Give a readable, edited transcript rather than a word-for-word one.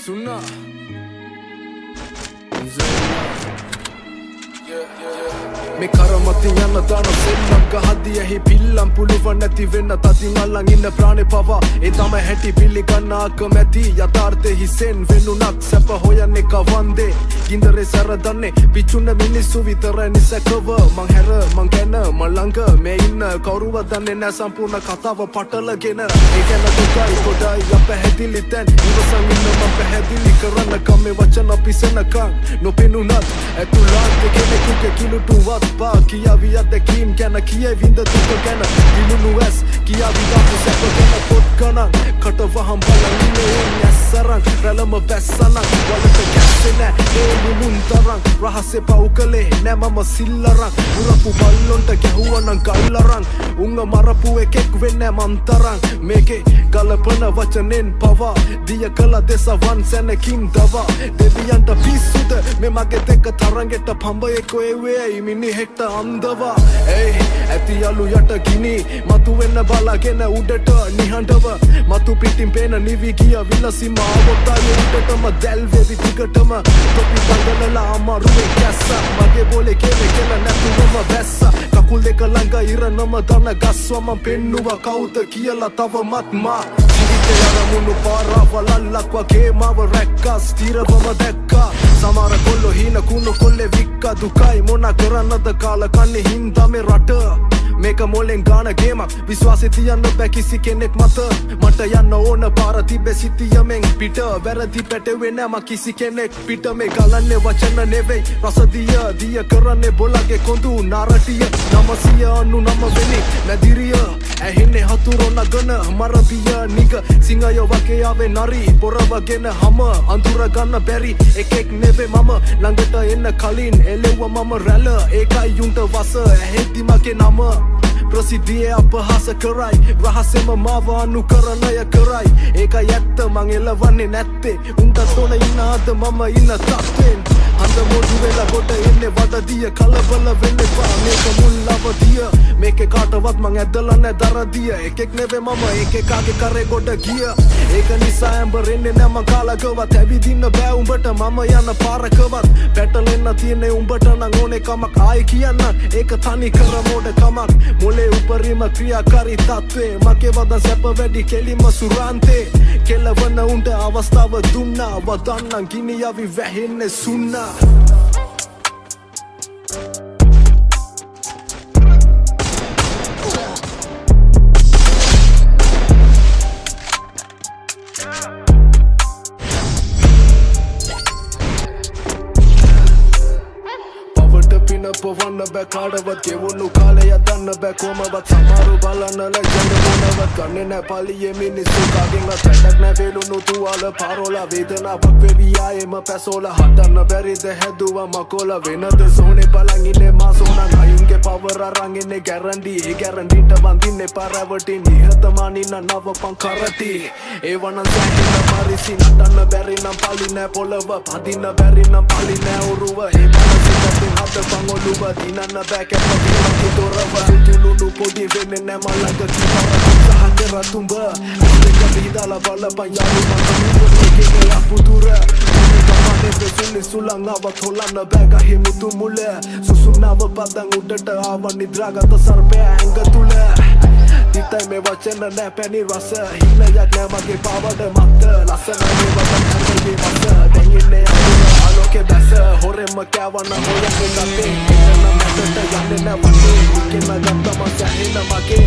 Sunna. Me karamati yanna dana sellam gahadiya hi pillam puluwan nathi wenna tatin allan inna prane pawa e tama häti piliganna akamati yatharthe hisen venunat sapa hoyanne kawande gindare saradanne pichunna minissu vitara nisakawa man hera man gena malanga me inna kawruwa danne na sampurna kathawa patalagena e gena dukai kodai yapahedili ten iwasan inna man pahedili karanna kamme wachana pisenakan nopinunat etulante kenekuge kilutuwat pa kiyavi අත්දැකීම් ගැන කියවින්ද දුක ගැන දිනුණු ඇස් කියාවි ගාපු සැප ගැන පොත් ගණන් කටවහම් බලන් ඉන්නේ ඇස්සරන් රැළම බැස්සනන් වලට ගැස්සේ නෑ ඒ මුමුන් තරන් රහසේ පව් කළේ නෑ මම සිල්ලරන් උරපු බල්ලොන්ට ගැහුවනම් ගල්ලරන් උංග මරපු එකෙක් වෙන්නේ මන් තරන් මේකේ ගලපන වචනෙන් පවා දිය කළ දෙසවන් සැනකින් දවා දෙවියන්ට පිස්සුද මේ මගේ දෙක තරංගෙට පඹයෙකෝ එවේ මිනිහෙක්ට අන්දවා ඒ ඇති යලු යට ගිනි මතු වෙන්න බලාගෙන උඩට නිහඬව මතු පිටින් පේන නිවි ගිය විලසිම අවොත්තායේ උඩටම දැල් වෙවි දිගටම තොපි දඟලලා අමාරුවේ කැස්සා මගේ බෝලේ කෙලේ කෙල නැතුවම බැස්සා කකුල් දෙක ළඟ ඉරනම දන ගස්වා මම පෙන්නුවා කවුද කියලා තවමත් මා ජීවිතේ අරමුණු පාරවලල්ලක් වගේ මාව රැක්කා ස්ථිරවම දැක්කා සමහර කොල්ලෝ හීන කුණු කොල්ලේ වික්කා දුකයි මොනා කරන්නද කාලා කන්නේ හින්දා මේ රට මේක මොලෙන් ගාන ගේමක් විශ්වාසෙ තියන්න බෑ කිසි කෙනෙක් මත මට යන්න ඕන පාර තිබ්බේ සිටියමෙන් පිට වැරදි පැටවෙන්නේ නෑ මා කිසි කෙනෙක් පිට මේ ගලන්නේ වචන නෙවෙයි රසදිය දිය කරන්නේ බොලගේ කොඳු නාරටිය 999 වෙනි නැදිරිය ඇහින්නේ හතුරෝ නගන මරබිය නිග සිංහය වගේ ආවේ නරි පොරවගෙන හැම අඳුර ගන්න බැරි එකෙක් නෙවෙයි මම ළඟට එන්න කලින් එළෙව්ව මම රැළ ඒකයි යුන්ට වස ඇහෙද්දි මගේ නම ප්‍රසිද්ධියේ අපහාස කරයි රහසෙම මාව අනුකරණය කරයි ඒකයි ඇත්ත මං එළවන්නේ නැත්තේ උන්ට තොන ඉන්න අද මම ඉන්න තත්ත්වෙන් අන්ද මොඩු වෙලා කොට එන්නේ වදදිය කලබල වෙන්න එපා මේක මුල් අවදිය මේකේ කාටවත් මං ඇදලා නැ දරදිය එකෙක් නෙවෙයි මම එකෙකාගේ කරේ කොට ගිය ඒක නිසා ඇඹරෙන්නේ නැ මං කාලකවත් ඇවිදින්න බෑ උඹට මම යන පාරකවත් පැටලෙන්න තියෙන්නේ උඹට නම් ඕනේ කමක් ආයි කියන්න ඒක තනි කර මොඩ කමක් මොලේ උපරිම ක්‍රියාකාරී තත්ත්වේ මගේ වදන් සැප වැඩි කෙලිම සුරාන්තේ කෙලවන උන්ට අවස්ථාව දුන්නා වදන්නම් ගිනි යවි වැහෙන්නේ සුන්නා පොවන්න බෑ කාටවත් ගෙවුණු කාලය දන්න බෑ කොමවත් සමහරු බලන්න ලැජ්ජ මොනවත් ගන්නේ නෑ පලියේ මිනිස්සු කාගෙන්වත් වැඩක් නෑ වේලුණු තුවාල පාරෝලා වේදනාවක් වෙවි ආයෙම පැසෝලා හදන්න බැරිද හැදුවා මකොල වෙනද සෝනේ බලන් ඉන්නේ මා සෝනා නයුන්ගේ පවර අරන් ඉන්නේ ගැරන්ටි ඒ ගැරන්ටිට වඳින්නේ පරවටින් නිහතමානී නවපන් කරටි ඒ වනන් සැහින මරිසි නටන්න බැරි නම් පලි නෑ පොළව පදින්න බැරි නම් පලි නෑ උරුව ඒ මනසින් හදපන් ඔළුව දිනන්න බෑ කැපවීමකි දොරව සුතුලුණු පොඩි වෙන්නේ නෑ මලඟ කිවර උත්සාහ කර තුඹ දෙක බිහිදාලා බලපන් යාළු මට නිවුනේ අපුදුර ගමනේ වෙසුනේ සුලංගව තොලන්න බෑ ගහේ මුතු මුල සුසුනාව පදන් උඩට ආව නිද්‍රාගත සර්පය ඇඟ තුල තිතයි මේ වචන නෑ පැණි රස හිනයක් නෑ මගේ පාවඩ මත ලස්සන මේ වචන හැමේ මත දැන් ඉන්නේ ආලෝකේ දැස හොරෙම කෑවන හොයන්නේ නැතේ එන්න මැදට යන්නේ නෑ වටේ කින ගත්තම සැහෙන මගේ